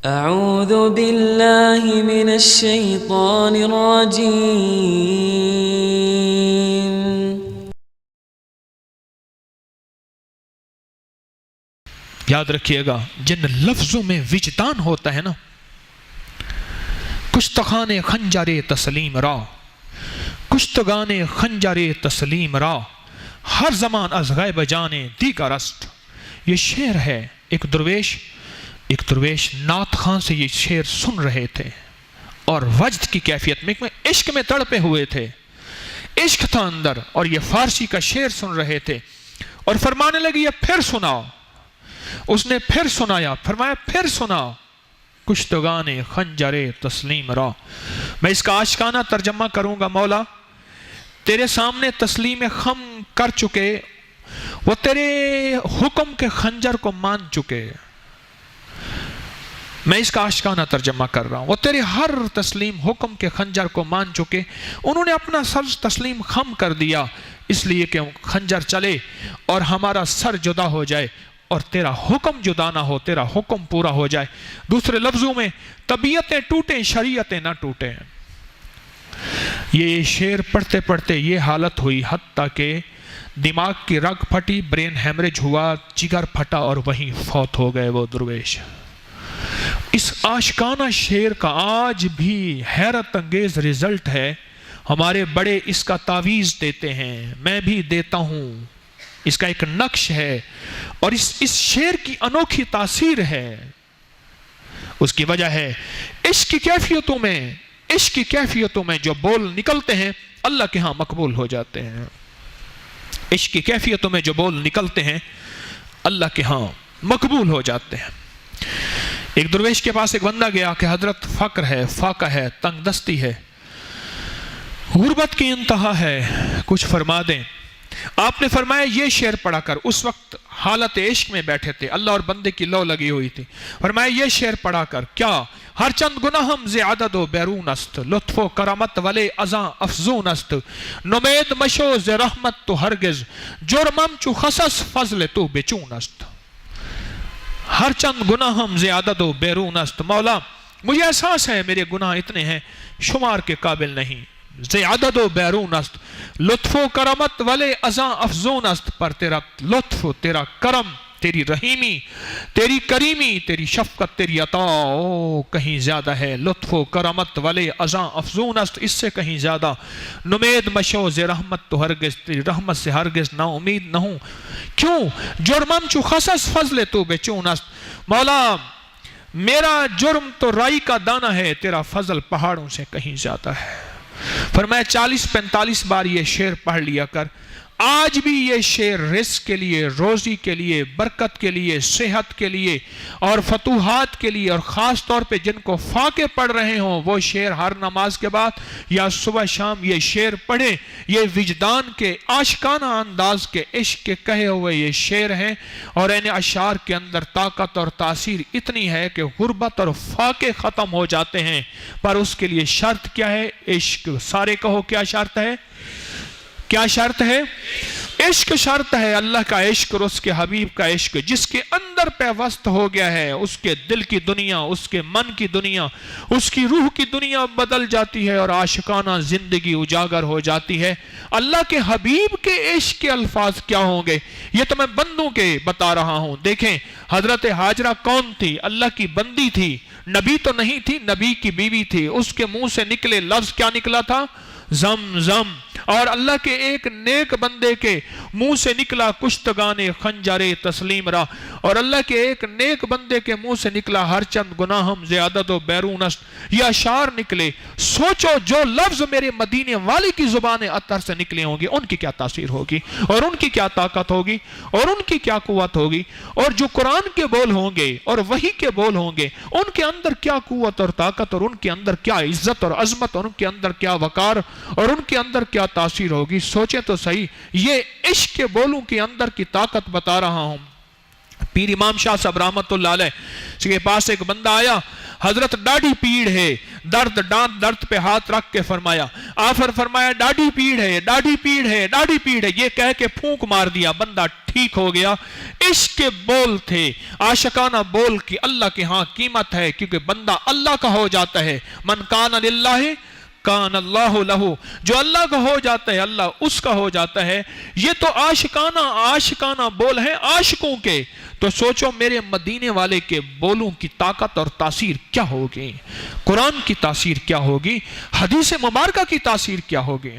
أعوذ بالله من الشيطان الرجيم یاد رکھیے گا جن لفظوں میں وجدان ہوتا ہے نا، کشتگان خنجر تسلیم را، کشتگان خنجر تسلیم را، ہر زمان از غیب جانے دیگر است. یہ شعر ہے. ایک درویش نعت خان سے یہ شعر سن رہے تھے اور وجد کی کیفیت میں عشق میں تڑپے ہوئے تھے. عشق تھا اندر اور یہ فارسی کا شعر سن رہے تھے اور فرمانے لگے یہ پھر سناؤ. اس نے پھر سنایا، فرمایا پھر سناؤ کشتگان خنجر تسلیم را. میں اس کا عاشقانہ ترجمہ کروں گا. مولا تیرے سامنے تسلیم خم کر چکے، وہ تیرے حکم کے خنجر کو مان چکے. میں اس کا عاشقانہ ترجمہ کر رہا ہوں. وہ تیرے ہر تسلیم حکم کے خنجر کو مان چکے. انہوں نے اپنا سر تسلیم خم کر دیا اس لیے کہ خنجر چلے اور ہمارا سر جدا ہو جائے اور تیرا حکم جدا نہ ہو، تیرا حکم پورا ہو جائے. دوسرے لفظوں میں طبیعتیں ٹوٹیں شریعتیں نہ ٹوٹیں. یہ شعر پڑھتے پڑھتے یہ حالت ہوئی حتیٰ کہ دماغ کی رگ پھٹی، برین ہیمریج ہوا، جگر پھٹا اور وہیں فوت ہو گئے وہ درویش. اس عاشقانہ شعر کا آج بھی حیرت انگیز رزلٹ ہے. ہمارے بڑے اس کا تعویذ دیتے ہیں، میں بھی دیتا ہوں. اس کا ایک نقش ہے اور اس شعر کی انوکھی تاثیر ہے. اس کی وجہ ہے عشق کی کیفیتوں میں جو بول نکلتے ہیں اللہ کے ہاں مقبول ہو جاتے ہیں. عشق کی کیفیتوں میں جو بول نکلتے ہیں اللہ کے ہاں مقبول ہو جاتے ہیں. ایک درویش کے پاس ایک بندہ گیا کہ حضرت فقر ہے، فاقہ ہے، تنگ دستی ہے، غربت کی انتہا ہے، کچھ فرما دیں. آپ نے فرمایا یہ شعر پڑھا کر. اس وقت حالت عشق میں بیٹھے تھے، اللہ اور بندے کی لو لگی ہوئی تھی. فرمایا یہ شعر پڑھا کر. کیا؟ ہر چند گناہم ز عدد و بیرون است، لطف و کرمت ولے ازاں افزون است، نمید مشو ز رحمت تو ہرگز، جرمم چو خصص فضل تو بچون است. ہر چند گناہم ز عدد و بیرون است. مولا مجھے احساس ہے میرے گناہ اتنے ہیں شمار کے قابل نہیں. ز عدد و بیرون است، لطف و کرمت ولے ازاں افزون است. پر تیرا لطف، تیرا کرم، تیری رحیمی، تیری کریمی، تیری شفقت، تیری عطا کہیں زیادہ ہے. لطف و کرمت ولے ازاں افزون است، اس سے کہیں زیادہ. نمید مشو ز رحمت تو ہرگز، تیری رحمت سے ہرگز نا امید نہ ہوں. کیوں؟ جرمم چو خصص فضل تو بچون است. مولا میرا جرم تو رائی کا دانہ ہے، تیرا فضل پہاڑوں سے کہیں زیادہ ہے. فرمایا 40-45 بار یہ شعر پڑھ لیا کر. آج بھی یہ شعر رزق کے لیے، روزی کے لیے، برکت کے لیے، صحت کے لیے اور فتوحات کے لیے، اور خاص طور پہ جن کو فاقے پڑھ رہے ہوں وہ شعر ہر نماز کے بعد یا صبح شام یہ شعر پڑھیں. یہ وجدان کے عاشقانہ انداز کے عشق کے کہے ہوئے یہ شعر ہیں اور ان اشعار کے اندر طاقت اور تاثیر اتنی ہے کہ غربت اور فاقے ختم ہو جاتے ہیں. پر اس کے لیے شرط کیا ہے؟ عشق. سارے کہو کیا شرط ہے؟ کیا شرط ہے؟ عشق شرط ہے. اللہ کا عشق اور اس کے حبیب کا عشق جس کے اندر پیوست ہو گیا ہے، اس کے دل کی دنیا، اس کے من کی دنیا، اس کی روح کی دنیا بدل جاتی ہے اور عاشقانہ زندگی اجاگر ہو جاتی ہے. اللہ کے حبیب کے عشق کے الفاظ کیا ہوں گے یہ تو میں بندوں کے بتا رہا ہوں. دیکھیں حضرت ہاجرہ کون تھی؟ اللہ کی بندی تھی، نبی تو نہیں تھی، نبی کی بیوی تھی. اس کے منہ سے نکلے لفظ کیا نکلا تھا؟ زم زم. اور اللہ کے ایک نیک بندے کے منہ سے نکلا کشتگان خنجر تسلیم را. اور اللہ کے ایک نیک بندے کے منہ سے نکلا ہر چند گناہم ز عدد و بیرون است. یہ اشعار نکلے. سوچو جو لفظ میرے مدینے والی کی زبان اطہر سے نکلے ہوں گے ان کی کیا تاثیر ہوگی اور ان کی کیا طاقت ہوگی اور ان کی کیا قوت ہوگی. اور جو قرآن کے بول ہوں گے اور وحی کے بول ہوں گے ان کے اندر کیا قوت اور طاقت اور ان کے اندر کیا عزت اور عظمت اور ان کے اندر کیا وقار اور ان کے اندر کیا تاثیر ہوگی. سوچیں تو صحیح. یہ عشق کے بولوں کے اندر کی طاقت بتا رہا ہوں. پیر امام شاہ صاحب رحمت اللہ علیہ کے پاس ایک بندہ آیا. حضرت ڈاڑھی پیڑ ہے، درد پہ ہاتھ رکھ کے فرمایا، آفر فرمایا ڈاڑھی پیڑ ہے، ڈاڑھی پیڑ ہے، ڈاڑھی پیڑ ہے، یہ کہہ کے پھونک مار دیا، بندہ ٹھیک ہو گیا۔ عشق کے بول تھے، عاشقانہ بول کی اللہ کے ہاں قیمت ہے، کیونکہ بندہ اللہ کا ہو جاتا ہے۔ من کان للہ کان اللہ لہو، جو اللہ کا ہو جاتا ہے اللہ اس کا ہو جاتا ہے۔ یہ تو عاشقانہ بول ہیں عاشقوں کے، تو سوچو میرے مدینے والے کے بولوں کی طاقت اور تاثیر کیا ہوگی، قرآن کی تاثیر کیا ہوگی، حدیث مبارکہ کی تاثیر کیا ہوگی۔